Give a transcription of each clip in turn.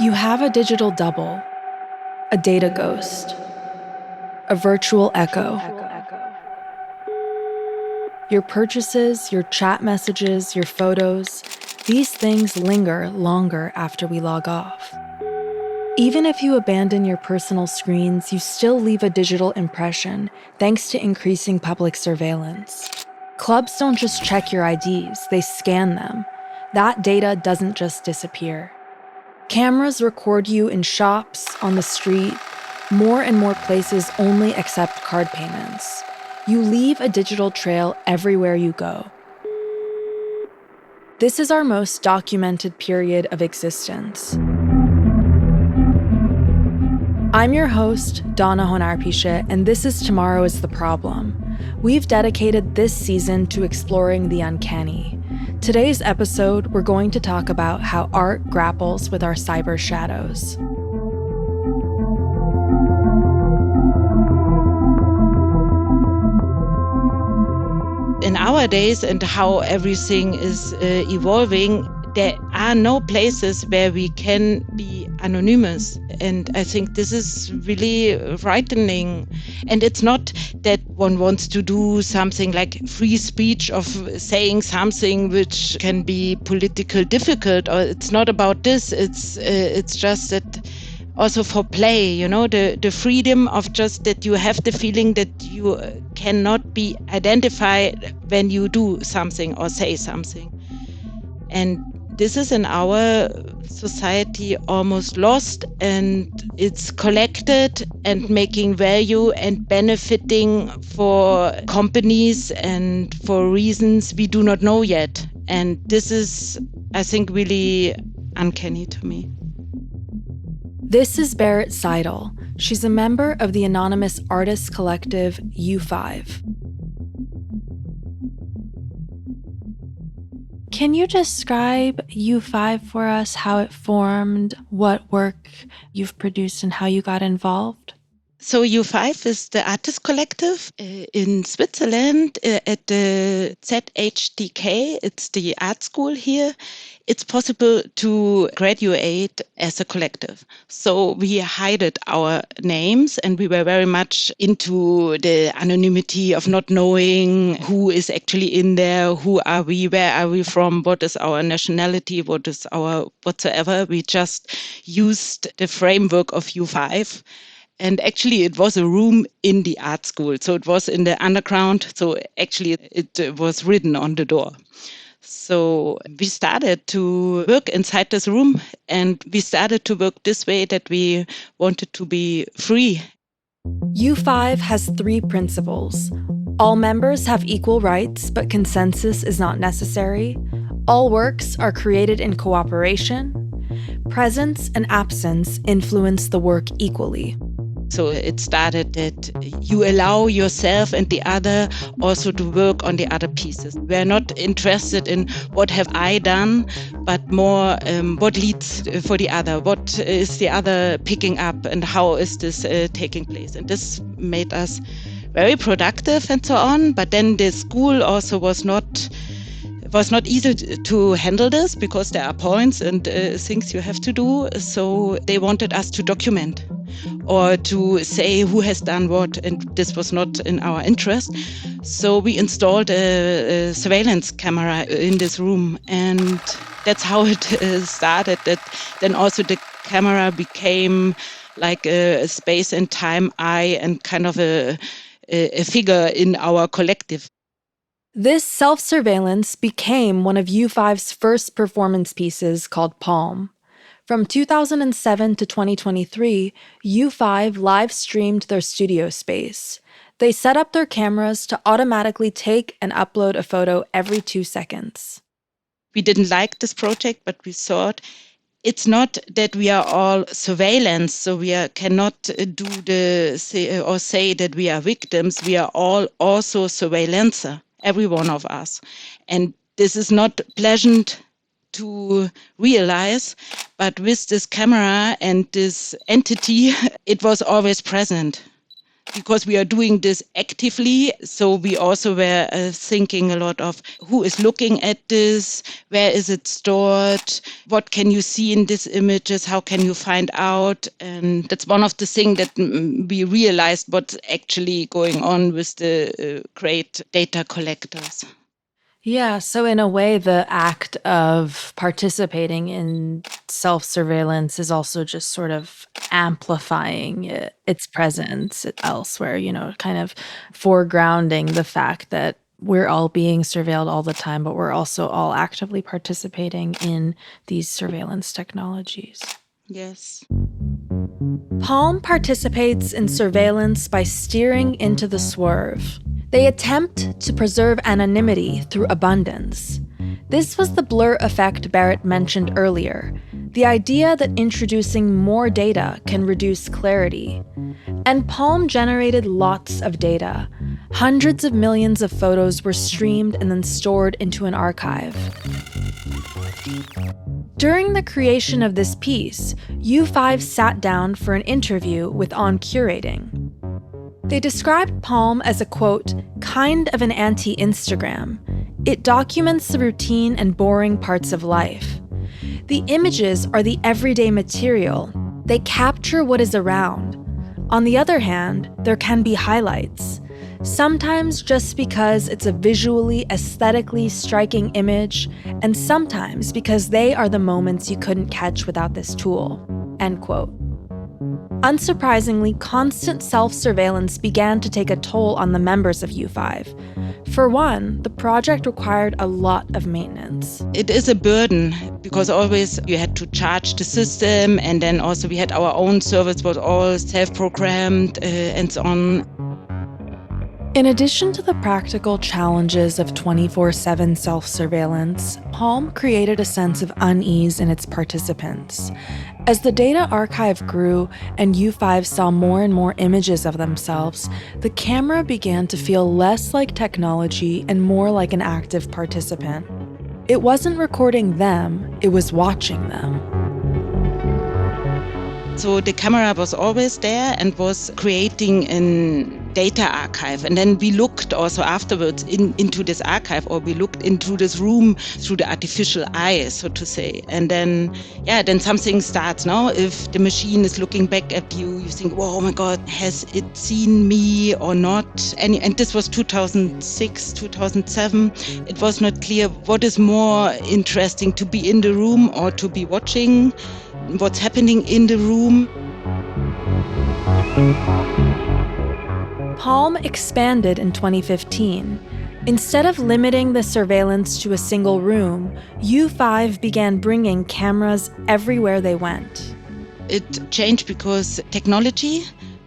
You have a digital double, a data ghost, a virtual echo. Your purchases, your chat messages, your photos, these things linger longer after we log off. Even if you abandon your personal screens, you still leave a digital impression thanks to increasing public surveillance. Clubs don't just check your IDs, they scan them. That data doesn't just disappear. Cameras record you in shops, on the street. More and more places only accept card payments. You leave a digital trail everywhere you go. This is our most documented period of existence. I'm your host, Donna Honarpisheh, and this is Tomorrow is the Problem. We've dedicated this season to exploring the uncanny. Today's episode, we're going to talk about how art grapples with our cyber shadows. In our days and how everything is evolving, there are no places where we can be anonymous. And I think this is really frightening. And it's not that one wants to do something like free speech of saying something which can be politically difficult, or it's not about this. It's just that also for play, the freedom of just that you have the feeling that you cannot be identified when you do something or say something. And this is in our society almost lost, and it's collected and making value and benefiting for companies and for reasons we do not know yet. And this is, I think, really uncanny to me. This is Berit Seidel. She's a member of the anonymous artist collective U5. Can you describe U5 for us, how it formed, what work you've produced, and how you got involved? So U5 is the artist collective in Switzerland at the ZHDK. It's the art school here. It's possible to graduate as a collective. So we hid our names, and we were very much into the anonymity of not knowing who is actually in there, who are we, where are we from, what is our nationality, what is our whatsoever. We just used the framework of U5. And actually, it was a room in the art school. So it was in the underground. So actually, it was written on the door. So we started to work inside this room, and we started to work this way that we wanted to be free. U5 has 3 principles. All members have equal rights, but consensus is not necessary. All works are created in cooperation. Presence and absence influence the work equally. So it started that you allow yourself and the other also to work on the other pieces. We're not interested in what have I done, but more what leads for the other. What is the other picking up, and how is this taking place? And this made us very productive and so on. But then the school also was not easy to handle this, because there are points and things you have to do. So they wanted us to document or to say who has done what, and this was not in our interest. So we installed a surveillance camera in this room, and that's how it started. That then also the camera became like a space and time eye and kind of a figure in our collective. This self-surveillance became one of U5's first performance pieces called Palm. From 2007 to 2023, U5 live-streamed their studio space. They set up their cameras to automatically take and upload a photo every 2 seconds. We didn't like this project, but we thought it's not that we are all surveillance, so we cannot say that we are victims. We are all also surveillancer, every one of us. And this is not pleasant to realize, but with this camera and this entity, it was always present. because we are doing this actively. So we also were thinking a lot of who is looking at this, where is it stored, what can you see in these images, how can you find out. And that's one of the things that we realized what's actually going on with the great data collectors. Yeah, so in a way, the act of participating in self-surveillance is also just sort of amplifying its presence elsewhere, kind of foregrounding the fact that we're all being surveilled all the time, but we're also all actively participating in these surveillance technologies. Yes. Palm participates in surveillance by steering into the swerve. They attempt to preserve anonymity through abundance. This was the blur effect Berit mentioned earlier, the idea that introducing more data can reduce clarity. And Palm generated lots of data. Hundreds of millions of photos were streamed and then stored into an archive. During the creation of this piece, U5 sat down for an interview with On Curating. They described Palm as a, quote, kind of an anti-Instagram. It documents the routine and boring parts of life. The images are the everyday material. They capture what is around. On the other hand, there can be highlights. Sometimes just because it's a visually, aesthetically striking image, and sometimes because they are the moments you couldn't catch without this tool, end quote. Unsurprisingly, constant self-surveillance began to take a toll on the members of U5. For one, the project required a lot of maintenance. It is a burden because always you had to charge the system, and then also we had our own servers, was all self-programmed and so on. In addition to the practical challenges of 24/7 self-surveillance, Palm created a sense of unease in its participants. As the data archive grew and U5 saw more and more images of themselves, the camera began to feel less like technology and more like an active participant. It wasn't recording them, it was watching them. So the camera was always there and was creating a data archive. And then we looked also afterwards into this archive, or we looked into this room through the artificial eye, so to say. And then something starts now. If the machine is looking back at you, you think, oh my God, has it seen me or not? And this was 2006, 2007. It was not clear what is more interesting, to be in the room or to be watching what's happening in the room. Palm expanded in 2015. Instead of limiting the surveillance to a single room, U5 began bringing cameras everywhere they went. It changed because technology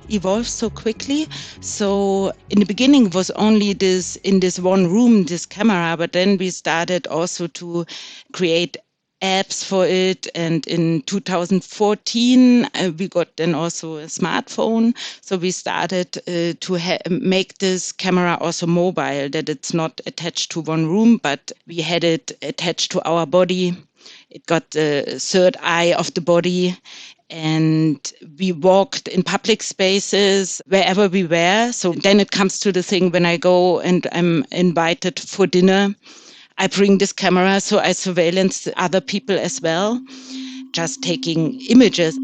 evolved so quickly. So in the beginning it was only this in this one room, this camera, but then we started also to create apps for it, and in 2014 we got then also a smartphone, so we started to make this camera also mobile, that it's not attached to one room, but we had it attached to our body. It got the third eye of the body, and we walked in public spaces wherever we were. So then it comes to the thing, when I go and I'm invited for dinner, I bring this camera, so I surveillance other people as well, just taking images.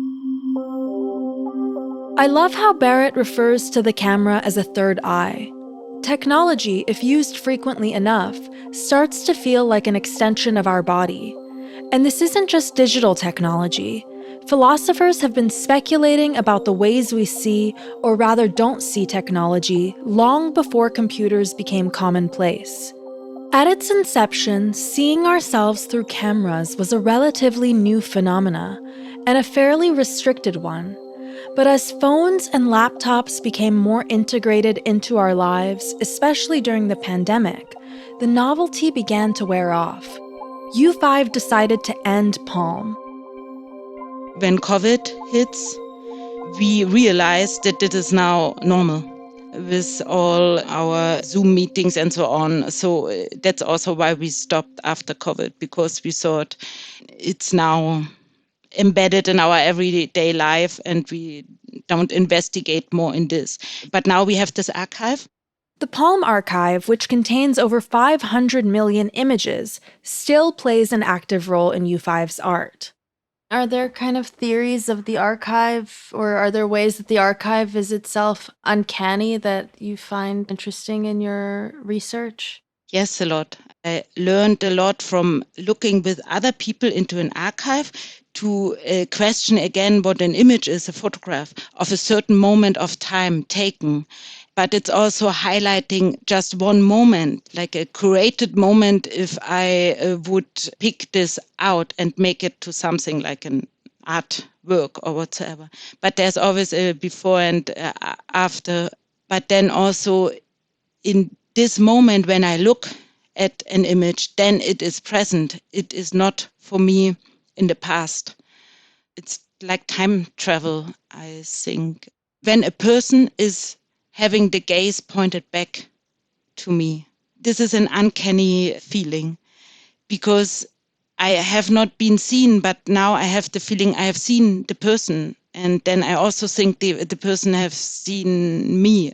I love how Berit refers to the camera as a third eye. Technology, if used frequently enough, starts to feel like an extension of our body. And this isn't just digital technology. Philosophers have been speculating about the ways we see, or rather don't see, technology long before computers became commonplace. At its inception, seeing ourselves through cameras was a relatively new phenomena, and a fairly restricted one. But as phones and laptops became more integrated into our lives, especially during the pandemic, the novelty began to wear off. U5 decided to end Palm. When COVID hits, we realized that it is now normal with all our Zoom meetings and so on. So that's also why we stopped after COVID, because we thought it's now embedded in our everyday life and we don't investigate more in this. But now we have this archive. The Palm Archive, which contains over 500 million images, still plays an active role in U5's art. Are there kind of theories of the archive, or are there ways that the archive is itself uncanny that you find interesting in your research? Yes, a lot. I learned a lot from looking with other people into an archive to question again what an image is, a photograph of a certain moment of time taken. But it's also highlighting just one moment, like a curated moment, if I would pick this out and make it to something like an art work or whatsoever. But there's always a before and after. But then also in this moment when I look at an image, then it is present. It is not for me in the past. It's like time travel, I think. When a person is having the gaze pointed back to me, this is an uncanny feeling because I have not been seen, but now I have the feeling I have seen the person. And then I also think the person has seen me.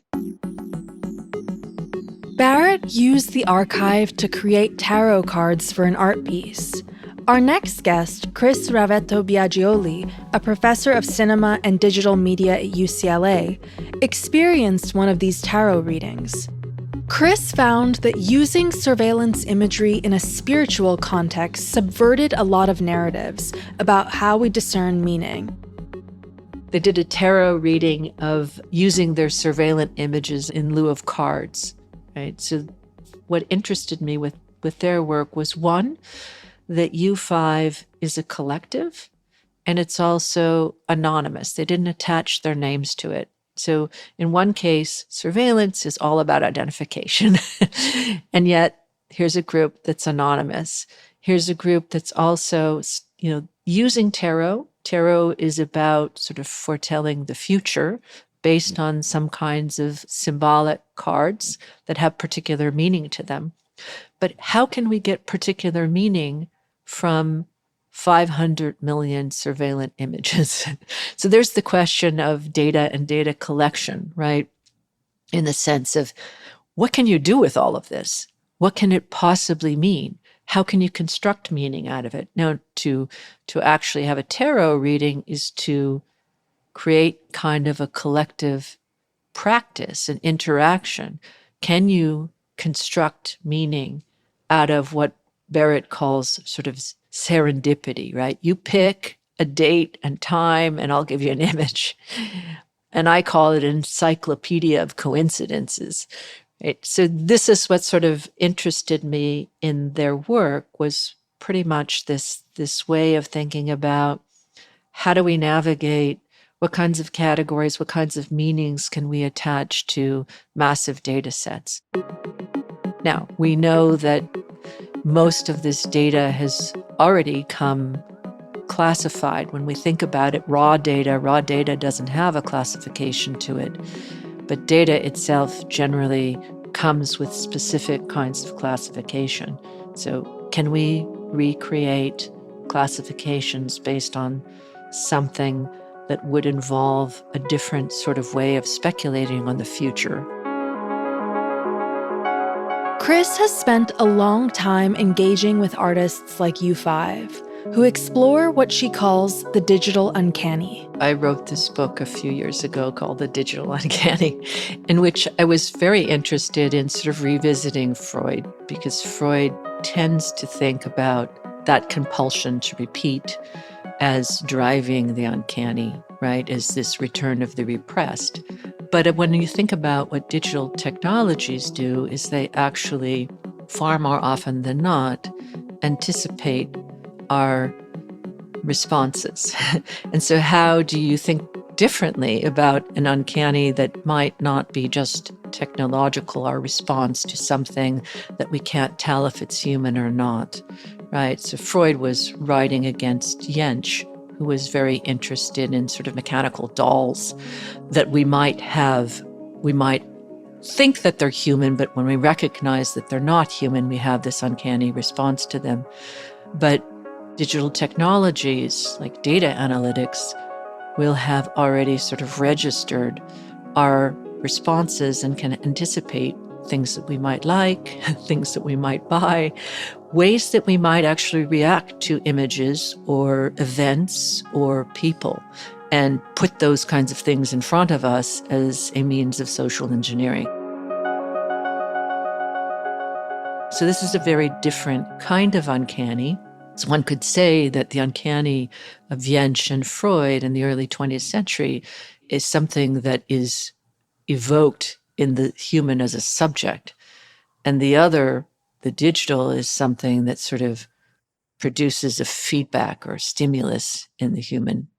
Berit used the archive to create tarot cards for an art piece. Our next guest, Kris Ravetto-Biagioli, a professor of cinema and digital media at UCLA, experienced one of these tarot readings. Kris found that using surveillance imagery in a spiritual context subverted a lot of narratives about how we discern meaning. They did a tarot reading of using their surveillance images in lieu of cards. Right? So what interested me with their work was, one, that U5 is a collective, and it's also anonymous. They didn't attach their names to it. So in one case, surveillance is all about identification. And yet here's a group that's anonymous. Here's a group that's also, using tarot. Tarot is about sort of foretelling the future based on some kinds of symbolic cards that have particular meaning to them. But how can we get particular meaning from 500 million surveillance images? So there's the question of data and data collection, right? In the sense of, what can you do with all of this? What can it possibly mean? How can you construct meaning out of it? Now, to actually have a tarot reading is to create kind of a collective practice and interaction. Can you construct meaning out of what Berit calls sort of serendipity, right? You pick a date and time and I'll give you an image. And I call it an encyclopedia of coincidences. Right? So this is what sort of interested me in their work, was pretty much this way of thinking about how do we navigate, what kinds of categories, what kinds of meanings can we attach to massive data sets. Now, we know that most of this data has already come classified. When we think about it, raw data doesn't have a classification to it. But data itself generally comes with specific kinds of classification. So can we recreate classifications based on something that would involve a different sort of way of speculating on the future? Kris has spent a long time engaging with artists like U5, who explore what she calls the digital uncanny. I wrote this book a few years ago called The Digital Uncanny, in which I was very interested in sort of revisiting Freud, because Freud tends to think about that compulsion to repeat as driving the uncanny, right, as this return of the repressed. But when you think about what digital technologies do, is they actually, far more often than not, anticipate our responses. And so how do you think differently about an uncanny that might not be just technological, our response to something that we can't tell if it's human or not, right? So Freud was writing against Jentsch, who was very interested in sort of mechanical dolls that we might think that they're human, but when we recognize that they're not human, we have this uncanny response to them. But digital technologies like data analytics will have already sort of registered our responses and can anticipate things that we might like, things that we might buy, ways that we might actually react to images or events or people, and put those kinds of things in front of us as a means of social engineering. So this is a very different kind of uncanny. So one could say that the uncanny of Jentsch and Freud in the early 20th century is something that is evoked in the human as a subject. And the other, the digital, is something that sort of produces a feedback or stimulus in the human.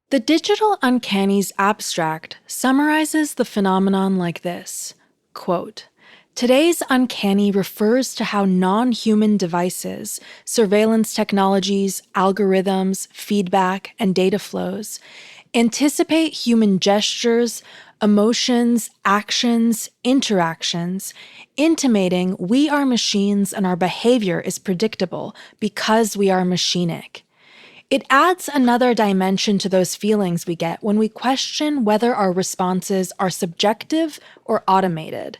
The Digital Uncanny's abstract summarizes the phenomenon like this, quote, "Today's uncanny refers to how non-human devices, surveillance technologies, algorithms, feedback, and data flows anticipate human gestures, emotions, actions, interactions, intimating we are machines and our behavior is predictable because we are machinic. It adds another dimension to those feelings we get when we question whether our responses are subjective or automated.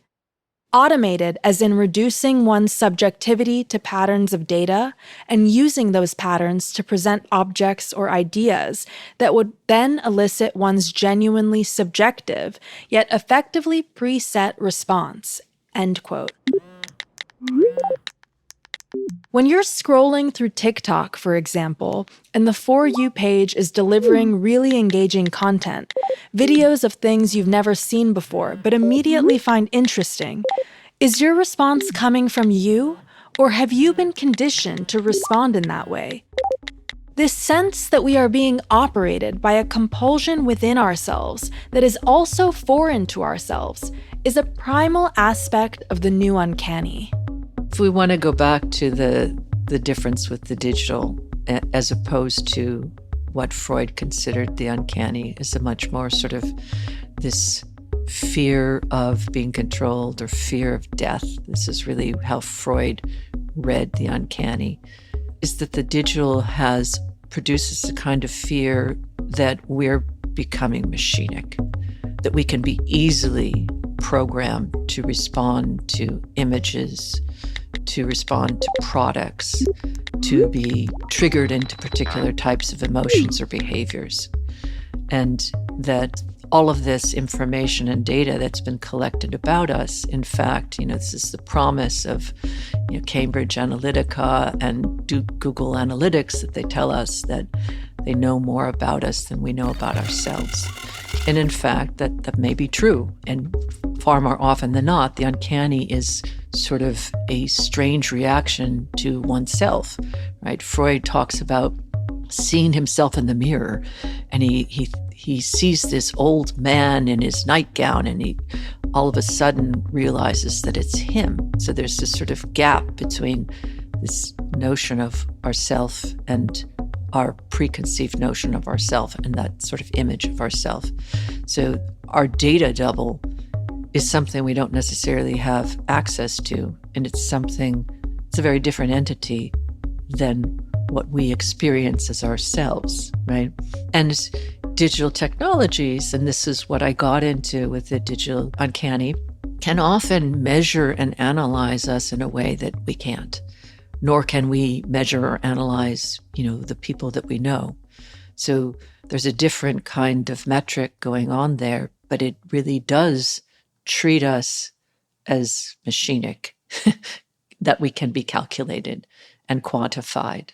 Automated as in reducing one's subjectivity to patterns of data and using those patterns to present objects or ideas that would then elicit one's genuinely subjective, yet effectively preset response." End quote. When you're scrolling through TikTok, for example, and the For You page is delivering really engaging content, videos of things you've never seen before but immediately find interesting, is your response coming from you, or have you been conditioned to respond in that way? This sense that we are being operated by a compulsion within ourselves that is also foreign to ourselves is a primal aspect of the new uncanny. If we want to go back to the difference with the digital as opposed to what Freud considered the uncanny is a much more sort of this fear of being controlled or fear of death. This is really how Freud read the uncanny, is that the digital produces a kind of fear that we're becoming machinic, that we can be easily programmed to respond to images, to respond to products, to be triggered into particular types of emotions or behaviors. And that all of this information and data that's been collected about us, in fact, this is the promise of Cambridge Analytica and Google Analytics, that they tell us that they know more about us than we know about ourselves. And in fact, that may be true. And far more often than not, the uncanny is sort of a strange reaction to oneself, right? Freud talks about seeing himself in the mirror, and he sees this old man in his nightgown, and he all of a sudden realizes that it's him. So there's this sort of gap between this notion of ourself and our preconceived notion of ourself and that sort of image of ourself. So our data double is something we don't necessarily have access to, and it's a very different entity than what we experience as ourselves, right? And digital technologies, and this is what I got into with the digital uncanny, can often measure and analyze us in a way that we can't, nor can we measure or analyze, the people that we know. So there's a different kind of metric going on there, but it really does treat us as machinic, that we can be calculated and quantified.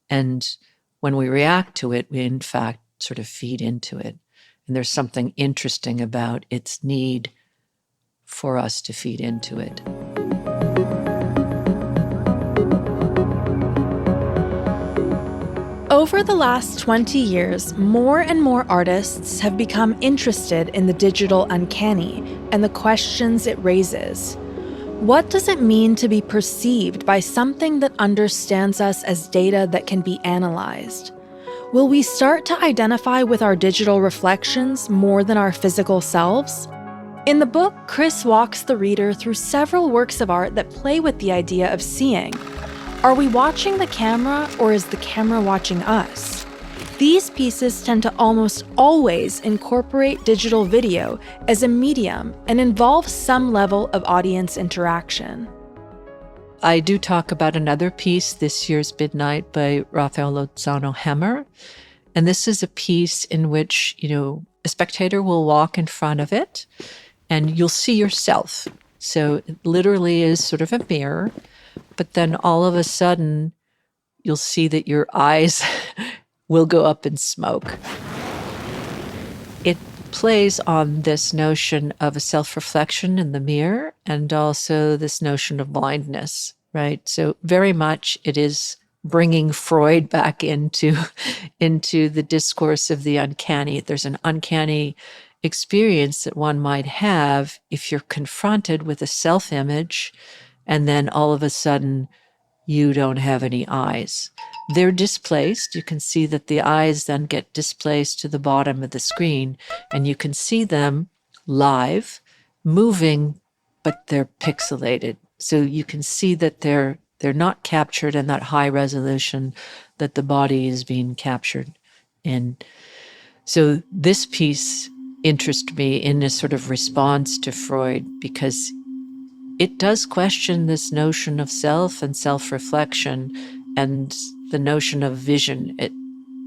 And when we react to it, we in fact sort of feed into it. And there's something interesting about its need for us to feed into it. Over the last 20 years, more and more artists have become interested in the digital uncanny and the questions it raises. What does it mean to be perceived by something that understands us as data that can be analyzed? Will we start to identify with our digital reflections more than our physical selves? In the book, Kris walks the reader through several works of art that play with the idea of seeing. Are we watching the camera, or is the camera watching us? These pieces tend to almost always incorporate digital video as a medium and involve some level of audience interaction. I do talk about another piece, This Year's Midnight by Rafael-Lozano-Hemmer. And this is a piece in which, a spectator will walk in front of it and you'll see yourself. So it literally is sort of a mirror, but then all of a sudden you'll see that your eyes will go up in smoke. It plays on this notion of a self-reflection in the mirror and also this notion of blindness, right? So very much it is bringing Freud back into the discourse of the uncanny. There's an uncanny experience that one might have if you're confronted with a self-image and then all of a sudden you don't have any eyes. They're displaced. You can see that the eyes then get displaced to the bottom of the screen, and you can see them live, moving, but they're pixelated. So you can see that they're not captured in that high resolution that the body is being captured in. So this piece interested me in a sort of response to Freud because it does question this notion of self and self-reflection and the notion of vision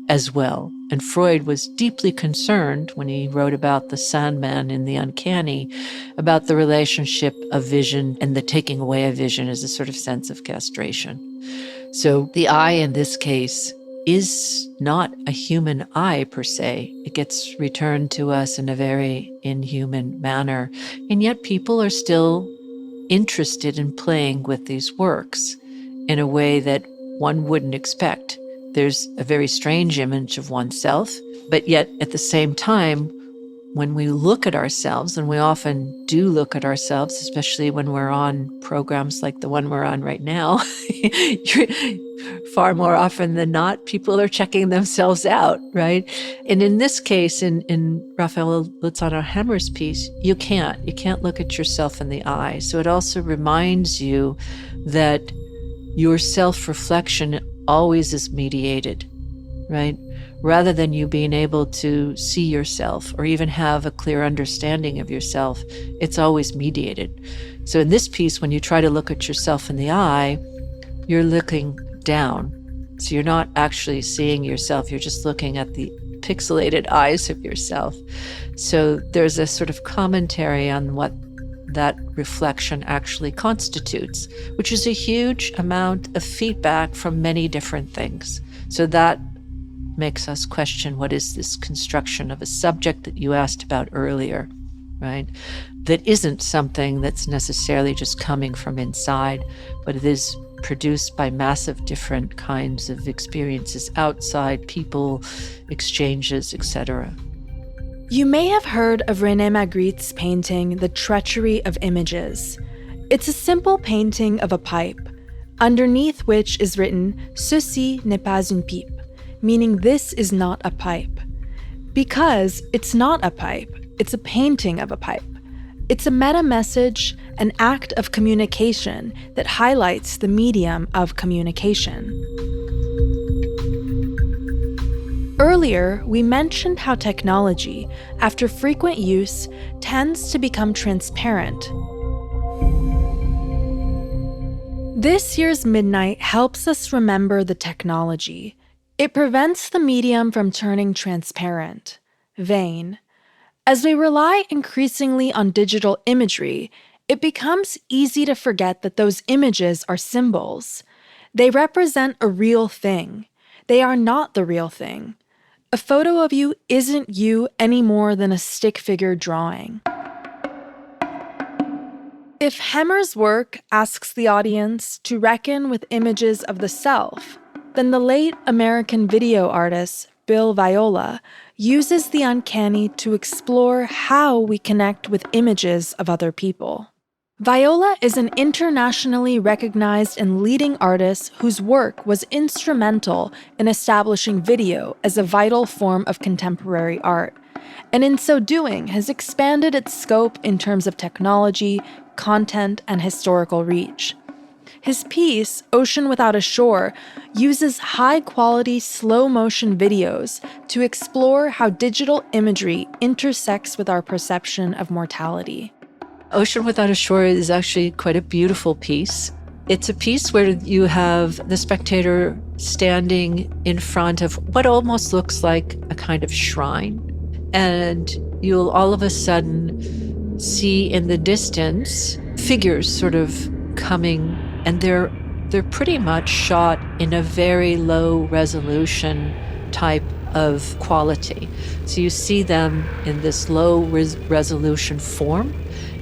as well. And Freud was deeply concerned when he wrote about the Sandman in the uncanny, about the relationship of vision and the taking away of vision as a sort of sense of castration. So the eye in this case is not a human eye per se. It gets returned to us in a very inhuman manner. And yet people are still interested in playing with these works in a way that one wouldn't expect. There's a very strange image of oneself, but yet at the same time, when we look at ourselves, and we often do look at ourselves, especially when we're on programs like the one we're on right now, far more often than not, people are checking themselves out, right? And in this case, in Rafael-Lozano-Hemmer's piece, you can't look at yourself in the eye. So it also reminds you that your self-reflection always is mediated, right? Rather than you being able to see yourself or even have a clear understanding of yourself, it's always mediated. So in this piece, when you try to look at yourself in the eye, you're looking down. So you're not actually seeing yourself, you're just looking at the pixelated eyes of yourself. So there's a sort of commentary on what that reflection actually constitutes, which is a huge amount of feedback from many different things. So that makes us question, what is this construction of a subject that you asked about earlier, right? That isn't something that's necessarily just coming from inside, but it is produced by massive different kinds of experiences outside, people, exchanges, etc. You may have heard of René Magritte's painting, The Treachery of Images. It's a simple painting of a pipe, underneath which is written, Ceci n'est pas une pipe, meaning this is not a pipe. Because it's not a pipe, it's a painting of a pipe. It's a meta-message, an act of communication that highlights the medium of communication. Earlier, we mentioned how technology, after frequent use, tends to become transparent. This Year's Midnight helps us remember the technology. It prevents the medium from turning transparent, vain. As we rely increasingly on digital imagery, it becomes easy to forget that those images are symbols. They represent a real thing. They are not the real thing. A photo of you isn't you any more than a stick figure drawing. If Hemmer's work asks the audience to reckon with images of the self, then the late American video artist Bill Viola uses the uncanny to explore how we connect with images of other people. Viola is an internationally recognized and leading artist whose work was instrumental in establishing video as a vital form of contemporary art, and in so doing has expanded its scope in terms of technology, content, and historical reach. His piece, Ocean Without a Shore, uses high-quality slow-motion videos to explore how digital imagery intersects with our perception of mortality. Ocean Without a Shore is actually quite a beautiful piece. It's a piece where you have the spectator standing in front of what almost looks like a kind of shrine. And you'll all of a sudden see in the distance figures sort of coming, and they're pretty much shot in a very low resolution type of quality. So you see them in this low resolution form.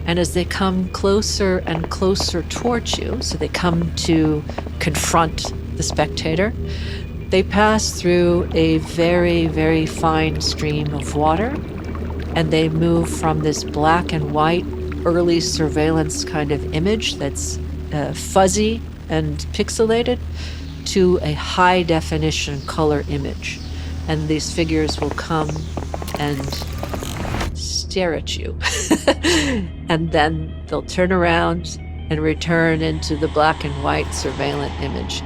And as they come closer and closer towards you, so they come to confront the spectator, they pass through a very, very fine stream of water, and they move from this black and white early surveillance kind of image that's fuzzy and pixelated to a high definition color image. And these figures will come and stare at you. And then they'll turn around and return into the black and white surveillant image.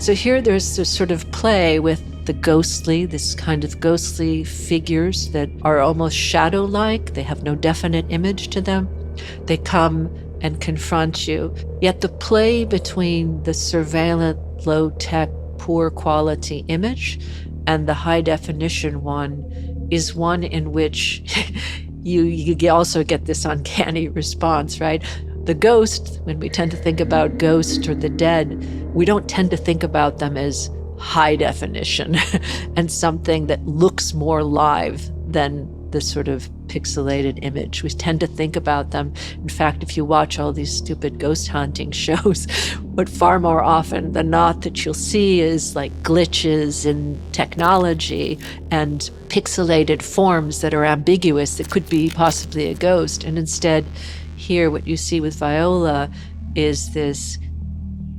So here there's this sort of play with the ghostly, this kind of ghostly figures that are almost shadow-like. They have no definite image to them. They come and confront you. Yet the play between the surveillant, low-tech, poor quality image and the high-definition one is one in which you also get this uncanny response, right? The ghost, when we tend to think about ghosts or the dead, we don't tend to think about them as high definition and something that looks more live than the sort of pixelated image. We tend to think about them. In fact, if you watch all these stupid ghost hunting shows, what far more often than not that you'll see is like glitches in technology and pixelated forms that are ambiguous that could be possibly a ghost. And instead, here what you see with Viola is this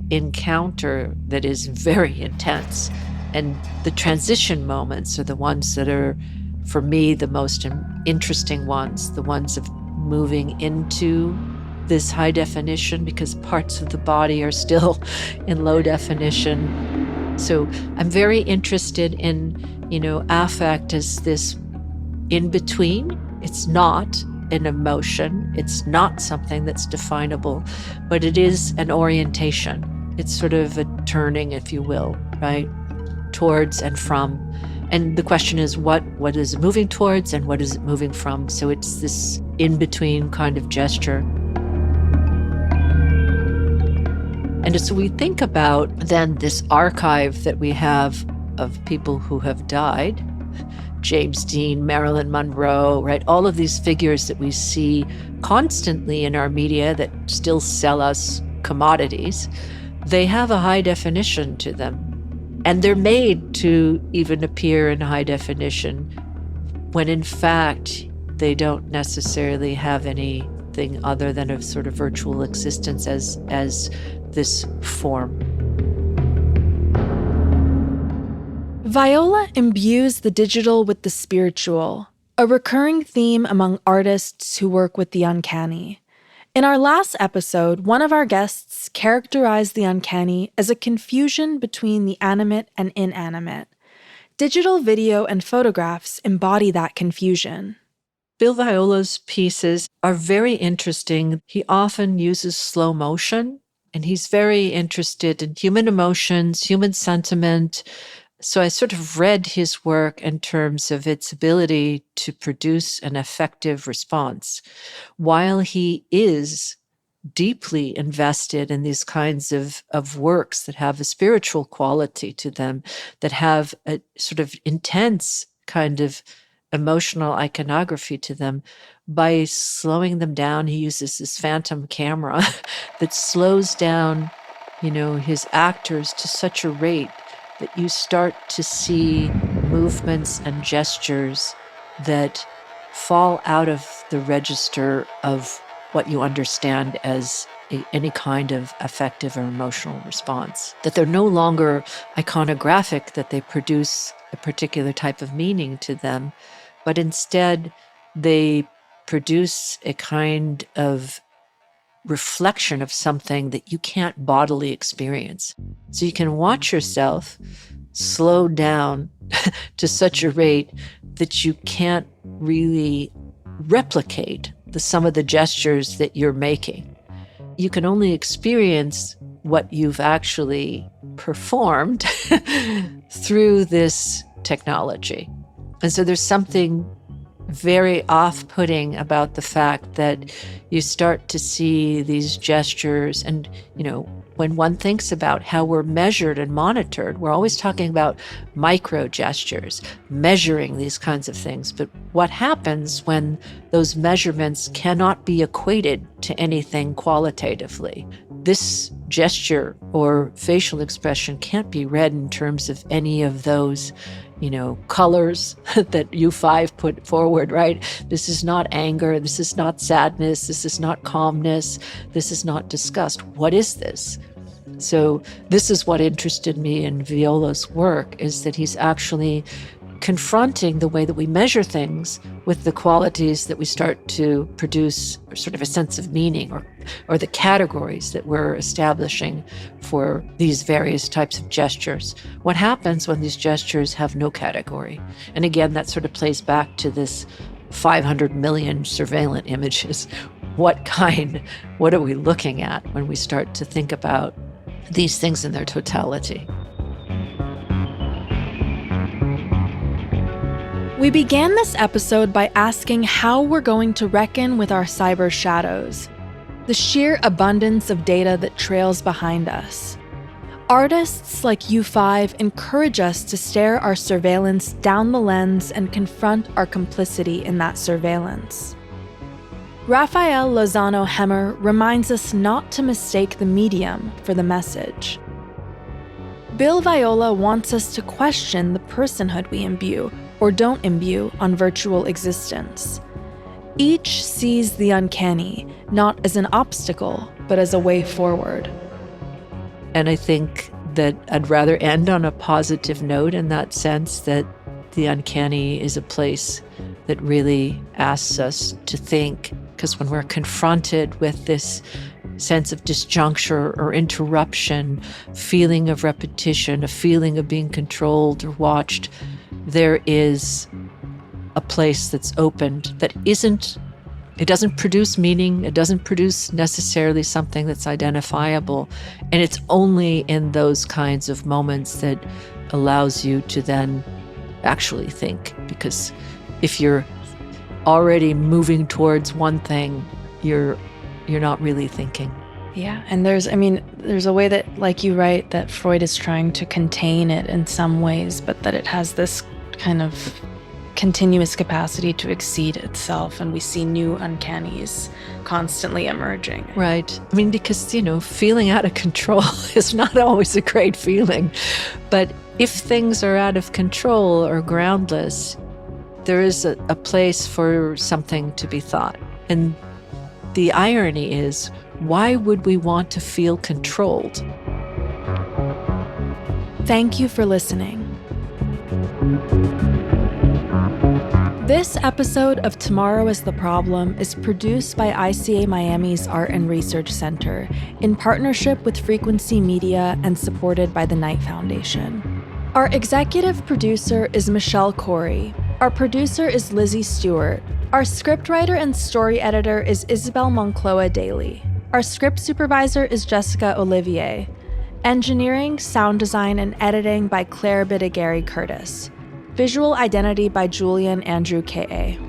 encounter that is very intense. And the transition moments are the ones that are, for me, the most interesting ones, the ones of moving into this high definition because parts of the body are still in low definition. So I'm very interested in, affect as this in between. It's not an emotion. It's not something that's definable, but it is an orientation. It's sort of a turning, if you will, right? Towards and from. And the question is, what is it moving towards and what is it moving from? So it's this in-between kind of gesture. And so we think about then this archive that we have of people who have died, James Dean, Marilyn Monroe, right? All of these figures that we see constantly in our media that still sell us commodities, they have a high definition to them. And they're made to even appear in high definition when in fact they don't necessarily have anything other than a sort of virtual existence as this form. Viola imbues the digital with the spiritual, a recurring theme among artists who work with the uncanny. In our last episode, one of our guests characterized the uncanny as a confusion between the animate and inanimate. Digital video and photographs embody that confusion. Bill Viola's pieces are very interesting. He often uses slow motion, and he's very interested in human emotions, human sentiment. So I sort of read his work in terms of its ability to produce an effective response. While he is deeply invested in these kinds of works that have a spiritual quality to them, that have a sort of intense kind of emotional iconography to them, by slowing them down, he uses this phantom camera that slows down, his actors to such a rate that you start to see movements and gestures that fall out of the register of what you understand as any kind of affective or emotional response. That they're no longer iconographic, that they produce a particular type of meaning to them, but instead they produce a kind of reflection of something that you can't bodily experience. So you can watch yourself slow down to such a rate that you can't really replicate some of the gestures that you're making. You can only experience what you've actually performed through this technology. And so there's something very off-putting about the fact that you start to see these gestures. And, when one thinks about how we're measured and monitored, we're always talking about micro gestures, measuring these kinds of things. But what happens when those measurements cannot be equated to anything qualitatively? This gesture or facial expression can't be read in terms of any of those colors that U5 put forward, right? This is not anger. This is not sadness. This is not calmness. This is not disgust. What is this? So this is what interested me in Viola's work, is that he's actually confronting the way that we measure things with the qualities that we start to produce sort of a sense of meaning or the categories that we're establishing for these various types of gestures. What happens when these gestures have no category? And again, that sort of plays back to this 500 million surveillance images. What are we looking at when we start to think about these things in their totality? We began this episode by asking how we're going to reckon with our cyber shadows, the sheer abundance of data that trails behind us. Artists like U5 encourage us to stare our surveillance down the lens and confront our complicity in that surveillance. Raphael Lozano-Hemmer reminds us not to mistake the medium for the message. Bill Viola wants us to question the personhood we imbue or don't imbue on virtual existence. Each sees the uncanny, not as an obstacle, but as a way forward. And I think that I'd rather end on a positive note in that sense, that the uncanny is a place that really asks us to think, because when we're confronted with this sense of disjuncture or interruption, feeling of repetition, a feeling of being controlled or watched, there is a place that's opened that it doesn't produce meaning, it doesn't produce necessarily something that's identifiable. And it's only in those kinds of moments that allows you to then actually think. Because if you're already moving towards one thing, you're not really thinking. Yeah, and there's a way that, like you write, that Freud is trying to contain it in some ways, but that it has this kind of continuous capacity to exceed itself, and we see new uncannies constantly emerging. Right. Because, feeling out of control is not always a great feeling. But if things are out of control or groundless, there is a place for something to be thought. And the irony is, why would we want to feel controlled? Thank you for listening. This episode of Tomorrow is the Problem is produced by ICA Miami's Art and Research Center in partnership with Frequency Media and supported by the Knight Foundation. Our executive producer is Michelle Corey. Our producer is Lizzie Stewart. Our scriptwriter and story editor is Isabel Moncloa Daly. Our script supervisor is Jessica Olivier. Engineering, sound design, and editing by Claire Bidigary Curtis. Visual identity by Julian Andrew K.A.